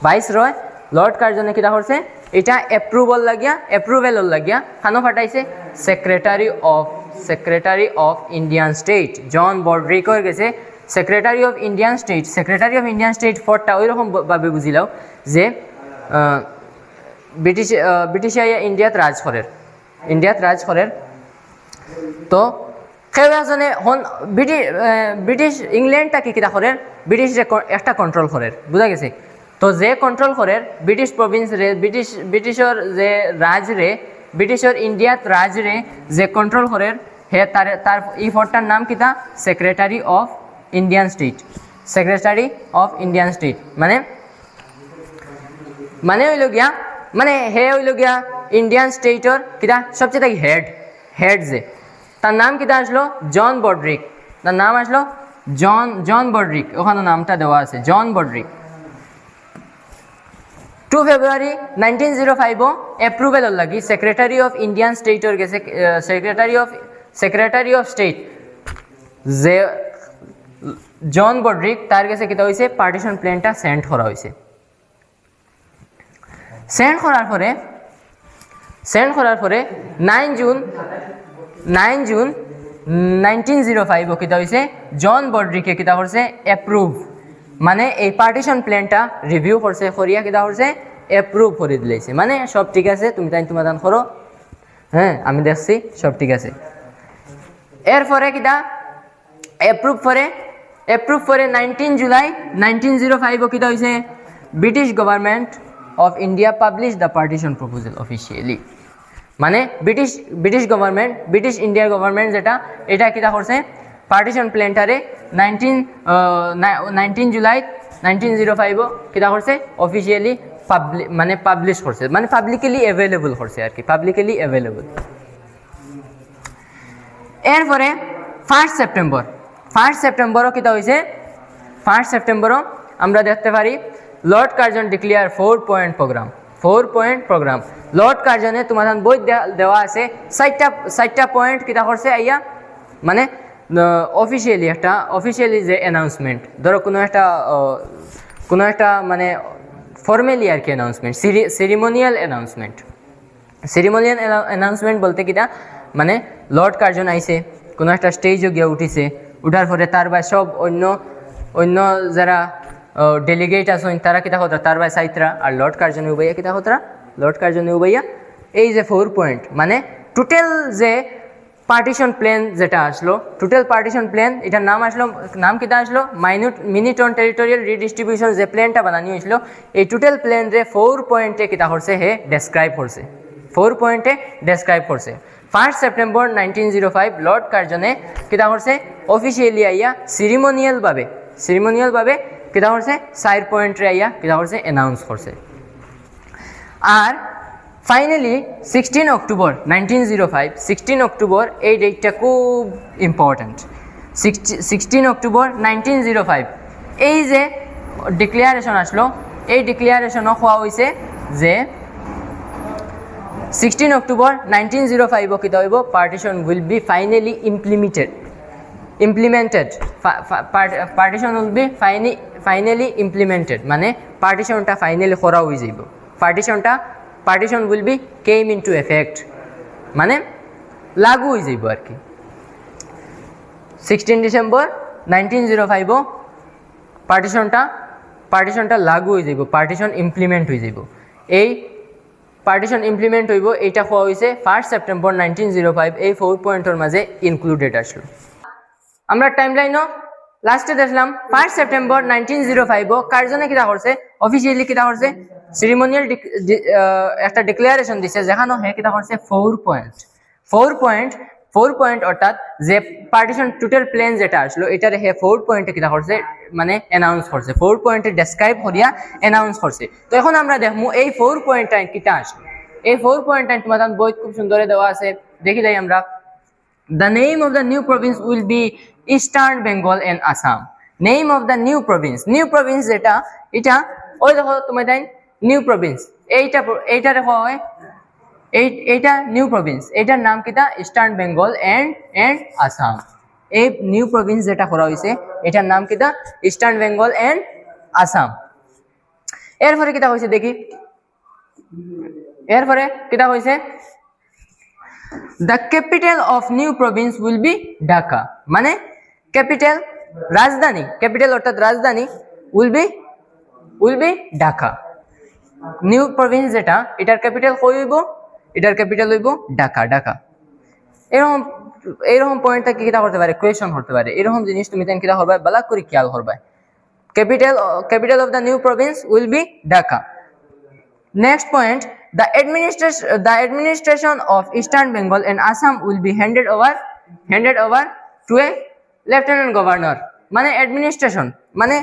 ভাইসরয় লর্ড কার্জনে কিতা করছে এটা অ্যাপ্রুভেল লাগিয়া খানো ফাটাইছে সেক্রেটারি অফ ইন্ডিয়ান স্টেট জন বড্রিক হয়ে গেছে সেক্রেটারি অফ ইন্ডিয়ান স্টেট ফরটা ওই রকম ভাবে বুঝিলাও যে ব্রিটিশ ইন্ডিয়াত রাজ করের তো কেউ একজনে ব্রিটিশ ইংল্যান্ডটাকে কিতা করের ব্রিটিশে একটা কন্ট্রোল করের বুঝা গেছে তো যে কন্ট্রোল করের ব্রিটিশ প্রভিন্স রে ব্রিটিশর যে ব্রিটিশর ইন্ডিয়াত রাজ রে যে কন্ট্রোল করের হে তার এই ফোর্টটার নাম কিতা সেক্রেটারি অফ ইন্ডিয়ান স্টেট মানে হইল গিয়া হে হইল গিয়া ইন্ডিয়ান স্টেটর কিতা সবচেয়ে হেড যে তার নাম কিতা আসলো জন বড্রিক ওখানে নামটা দেওয়া আছে জন বড্রিক 2 ফেব্রুয়ারি 1905 অ্যাপ্রুভেল লাগি সেক্রেটারি অফ ইন্ডিয়ান স্টেটর গেছে সেক্রেটারি অফ স্টেট যে জন বড্রিক তার কাছে কিতা হয়েছে পার্টিশন প্ল্যানটা সেন্ড করা হয়েছে সেন্ড করার পরে 9 জুন 1905 কিতা হয়েছে জন বড্রিকে কিতা করছে অ্যাপ্রুভ মানে এই পার্টিশন প্ল্যানটা রিভিউ করছে করিয়া কিতা করছে অ্যাপ্রুভ করে দিলেছে মানে সব ঠিক আছে তুমি তাই সমাধান করো হ্যাঁ আমি দেখছি সব ঠিক আছে এরপরে কিতা অ্যাপ্রুভ করে 19 জুলাই 1905 কিতা হয়েছে British government of India publish the partition proposal officially মানে ব্রিটিশ ইন্ডিয়ার গভর্নমেন্ট যেটা এটা কিতা করছে পার্টিশন প্ল্যানটারে 19 জুলাই 1905 কিতা করছে অফিসিয়ালি পাবলিশ করছে মানে পাবলিকলি অ্যাভেলেবল করছে আর কি পাবলিকলি অ্যাভেলেবল। এরপরে 1 সেপ্টেম্বরও কিতা হয়েছে 1 সেপ্টেম্বরও আমরা দেখতে পারি Lord Curzon declare 4 point program. Lord কার্জনে তোমার বই দেওয়া আছে 4টা পয়েন্ট কিতা করছে আইয়া মানে অফিসিয়ালি যে অ্যানাউন্সমেন্ট ধরো কোনো একটা মানে ফর্মালি আর কি অ্যানাউন্সমেন্ট সেরিমোনিয়াল অ্যানাউন্সমেন্ট বলতে কিটা মানে লর্ড কার্জন আইছে কোনো একটা স্টেজও গিয়ে উঠিছে উঠার পরে তার বাই সব অন্য যারা ডেলিগেট আছেন তারা কিতা হতরা তার বাই সাইতরা আর লর্ড কার্জনে উবাইয়া কিতা হতরা লর্ড কার্জনে উবাইয়া এই যে 4 পয়েন্ট মানে টোটাল যে পার্টিশন প্ল্যান যেটা আসলো টোটাল পার্টিশন প্ল্যান এটার নাম কিতা আসলো মিনিট অন টেরিটোরিয়াল রিডিস্ট্রিবিউশন যে প্ল্যানটা বানানি হয়েছিল এই টোটাল প্ল্যান রে 4 পয়েন্টে কিতা করছে হে ডেসক্রাইব করছে 4 পয়েন্টে ডেসক্রাইব করছে। 1 সেপ্টেম্বর 1905 লর্ড কার্জনে কিতা করছে অফিসিয়ালি আইয়া সিরিমোনিয়াল ভাবে কিতা করছে 4 পয়েন্ট রে আইয়া কিতা করছে অ্যানাউন্স করছে। আর ফাইনালি 16 অক্টোবর 1905 এই ডেটটা খুব ইম্পর্ট্যান্ট। 16 অক্টোবর 1905 এই যে ডিক্লেয়ারেশন আসলো এই ডিক্লেয়ারেশনও হওয়া হয়েছে যে 16 অক্টোবর 1905 কিতা হইব partition will be finally implemented partition will be finally implemented মানে পার্টিশনটা ফাইনালি করা হয়ে যাইব partition will be came into effect মানে লাগু হয়ে যাইব আর কি। 16 ডিসেম্বর 1905 পার্টিশনটা লাগু হয়ে যাইব পার্টিশন ইমপ্লিমেন্ট হয়ে যাইব। এই পার্টিশন ইমপ্লিমেন্ট হইব এইটা হওয়া হয়েছে 1 সেপ্টেম্বর 1905 এই 4 পয়েন্টের মাঝে ইনক্লুডেড আসলো। আমরা টাইমলাইনও লাস্টে দেখলাম 1 সেপ্টেম্বর 1905 কার্জনে কিতা করছে অফিসিয়ালি কিতা করছে সেরিমোনিয়াল একটা ডিক্লারেশন দিছে যেখানে হে কিতা করছে 4 পয়েন্ট অর্থাৎ যে পার্টিশন টোটাল প্ল্যান যেটা আসলো এটার হে 4 পয়েন্টে কিতা করছে মানে অ্যানাউন্স করছে 4 পয়েন্টে ডেসক্রাইব করিয়া অ্যানাউন্স করছে। তো এখন আমরা দেখবো এই 4 পয়েন্টটা কিতা আসলো এই 4 পয়েন্টটা তোমার বই খুব সুন্দরে দেওয়া আছে দেখি যাই আমরা। The name of the new province will be Eastern Bengal and Assam. Name of the new province যেটা এটা ওই দেখো তোমার তাই নিউ প্রভিন্স এইটা দেখো হয় এইটা নিউ প্রভিন্স এটার নাম কিটা ইস্টার্ন বেঙ্গল এন্ড আসাম। এই নিউ প্রভিন্স যেটা করা হয়েছে এটার নাম কিটা ইস্টার্ন বেঙ্গল এন্ড আসাম। এরপরে কিটা হয়েছে দেখি The capital of new province will be Dhaka মানে capital অর্থাৎ রাজধানী will be Dhaka। New Province যেটা এটার ক্যাপিটাল হইব ঢাকা। এরকম পয়েন্টটা কিটা করতে পারে কোয়েশ্চন করতে পারে এরকম জিনিস তুমি তেন কিটা করবা বালা করে খেয়াল করবা। Capital of the new Province will be Dhaka. Next point the administration of Eastern Bengal and Assam will be handed over to a lieutenant governor মানে অ্যাডমিনিস্ট্রেশন মানে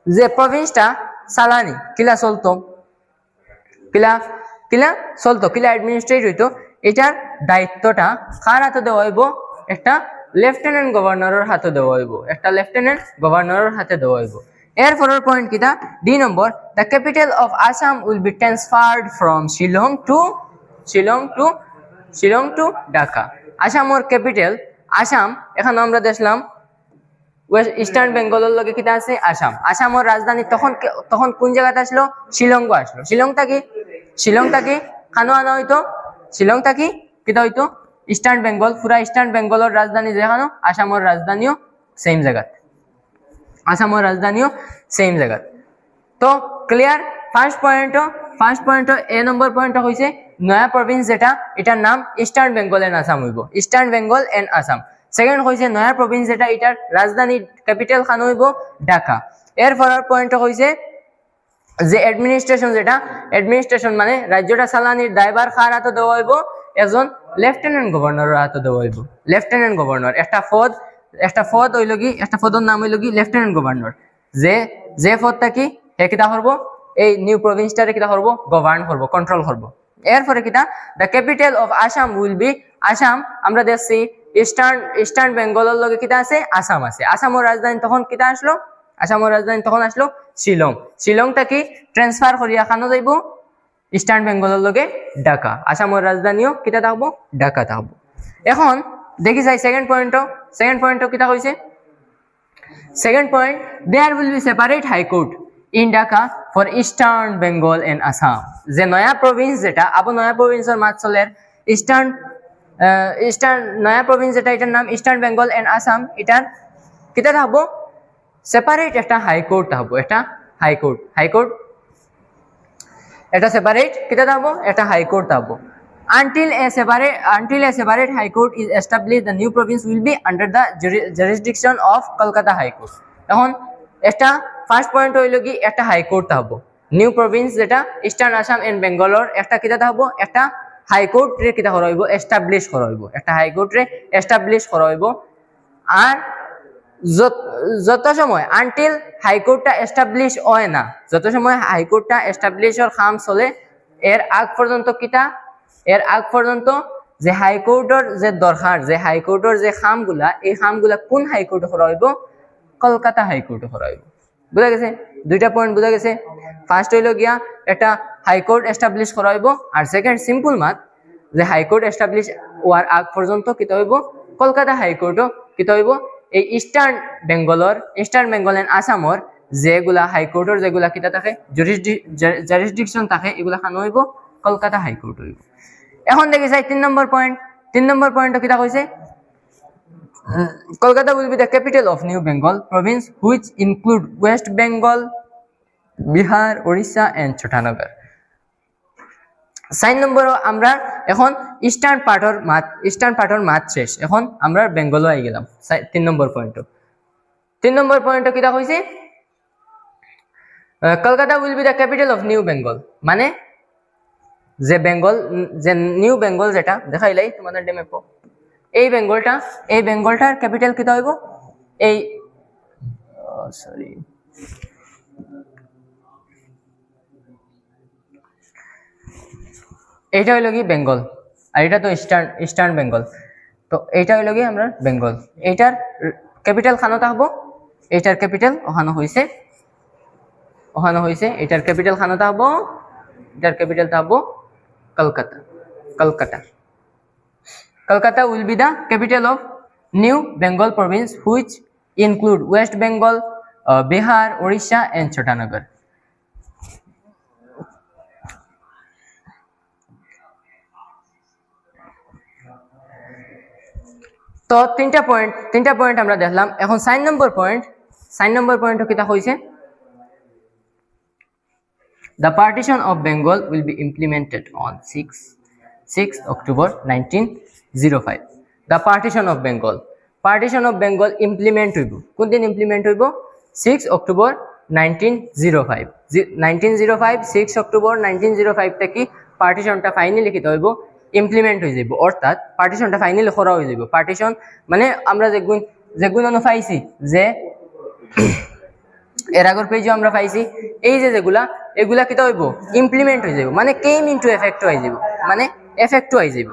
যে প্রভিন্সটা সালানি কিলা অ্যাডমিনিস্ট্রেট হইতো এটার দায়িত্বটা কার হাতে দেওয়া হইব একটা লেফটেন্যান্ট গভর্নরের হাতে দেওয়া হইব। এরপরের পয়েন্ট কিটা D number the capital of Assam will be transferred from Shillong to Dhaka. আসামর ক্যাপিটাল আসাম এখানে আমরা দেখলাম ওয়েস্ট ইস্টার্ন বেঙ্গলের লগে কিটা আছে আসামর রাজধানী তখন কোন জায়গাতে আসলো শিলংটা কি খানো আনা হইতো শিলংটা কি কিটা হইতো ইস্টার্ন বেঙ্গল পুরা ইস্টার্ন বেঙ্গলের রাজধানী যেখানে আসামর রাজধানীও সেম জায়গা তো ক্লিয়ার। ফার্স্ট পয়েন্ট এ নম্বর পয়েন্ট হইছে নয়া প্রভিন্স যেটা এটার নাম ইস্টার্ন বেঙ্গল এন্ড আসাম হইব সেকেন্ড হইছে নয়া প্রভিন্স যেটা এটার রাজধানী ক্যাপিটাল খান হইব ঢাকা। এর পরের পয়েন্ট হইছে যে অ্যাডমিনিস্ট্রেশন মানে রাজ্যটা চালানির দায়ভার কার হাতে দেওয়া হইব একজন লেফটেন্যান্ট গভর্নরের হাতে দেওয়া হইব একটা পদ একটা পদ হইল কি একটা পদের নাম হইল কি লেফটেন্যান্ট গভর্নর যে পদটা কি হে কিতা করবো এই নিউ প্রভিন্সটারে কিতা করবো গভর্ন করবো কন্ট্রোল করবো এরপরে কিতা the capital of Assam will B Assam আমরা দেখছি ইস্টার্ন বেঙ্গলের লগে কিতা আছে আসাম আছে আসামের রাজধানী তখন কিতা আসলো আসামের রাজধানী তখন আসলো শিলংটা কি ট্রান্সফার করিয়া খানো যাইব ইস্টার্ন বেঙ্গলের লগে ঢাকা আসামের রাজধানীও কিতা থাকবো ঢাকা থাকবো এখন দেখি যাই সেকেন্ড পয়েন্টও কিতা কইছে second point there will be separate high court in Dhaka for eastern Bengal and Assam যে নয়া প্রভিন্স যেটা আবু নয়া প্রভিন্সের মাত চলের ইস্টার্ন নয়া প্রভিন্স যেটা এটার নাম ইস্টার্ন বেঙ্গল এন্ড আসাম এটার কিতা থাকবো সেপারেট একটা হাইকোর্ট থাকবো একটা হাইকোর্ট এটা সেপারেট কিতা থাকবো একটা হাইকোর্ট থাকবো until a separate high court is established the new province will be under the jurisdiction of Kolkata High Court এখন একটা ফার্স্ট পয়েন্ট হইল কি একটা হাইকোর্ট থাকবো নিউ প্রভিন্স যেটা ইস্টার্ন আসাম এন্ড বেঙ্গলর একটা কিতা থাকবো একটা হাইকোর্ট রে কিতা করা হইব এস্টাবলিশ করা হইব একটা হাইকোর্ট রে এস্টাবলিশ করা হইব আর যত সময় আনটিল হাইকোর্টটা এস্টাবলিশ হয় না যত সময় হাইকোর্টটা এস্টাবলিশর কাম চলে এর আগ পর্যন্ত যে হাইকোর্টের যে দরকার যে হাইকোর্টের যে খামগুলা এই খামগুলা কোন হাইকোর্টে করা হইব কলকাতা হাইকোর্টে করা হইব বুঝা গেছে দুইটা পয়েন্ট বুঝা গেছে ফার্স্ট হইল গিয়া একটা হাইকোর্ট এস্টাবলিশ করা হইব আর সেকেন্ড সিম্পল মাত যে হাইকোর্ট এস্টাবলিশ হওয়ার আগ পর্যন্ত কিতা হইব কলকাতা হাইকোর্টও কিতা হইব এই ইস্টার্ন বেঙ্গল এন্ড আসামর যেগুলা হাইকোর্টের যেগুলা কিতা থাকে জারিসডিকশন থাকে এগুলা খান হইব কলকাতা হাইকোর্ট হইব এখন দেখি যাই 3 নম্বর পয়েন্ট কিতা কইছে Kolkata will be the capital of New Bengal province which include West Bengal, Bihar, Orissa and Chhattisgarh 4 নম্বর আমরা এখন ইস্টার্ন পার্টর মাত শেষ এখন আমরা বেঙ্গল আই গেলাম 3 নম্বর পয়েন্ট কিতা কইছে Kolkata will be the capital of New Bengal মানে যে নিউ বেঙ্গল যেটা দেখাইলাই তোমাদের ডেমে এই বেঙ্গলটার ক্যাপিটাল কিতা হইব এইটা হইল কি বেঙ্গল আর এটা তো ইস্টার্ন বেঙ্গল তো এইটা হইল কি আমরা বেঙ্গল এইটার ক্যাপিটাল খানো থাকবো এইটার ক্যাপিটাল ওখানো হইছে এটার ক্যাপিটাল খানো থাকবো এটার ক্যাপিটাল থাকবো Kolkata will be the capital of New Bengal province which include West Bengal, Bihar, Orissa and Chhattisgarh. তো তিনটা পয়েন্ট আমরা দেখলাম এখন 4 নম্বর পয়েন্ট কিতা হইছে The partition of Bengal will be implemented on 6th October 1905. The partition of Bengal implement হইব কোন দিন implement হইব 6 October 1905 6 October 1905 থেকে পার্টিশনটা ফাইনালি লিখিত হইব ইমপ্লিমেন্ট হয়ে যাইব অর্থাৎ পার্টিশনটা ফাইনালি করা হয়ে যাইব পার্টিশন মানে আমরা যেগুলো পাইছি যে এর আগর পেজে আমরা পাইছি এই যে এগুলা কিতা হইব ইমপ্লিমেন্ট হয়ে যাইব মানে কেম ইনটু এফেক্ট হয়ে যাইব মানে এফেক্ট হয়ে যাইব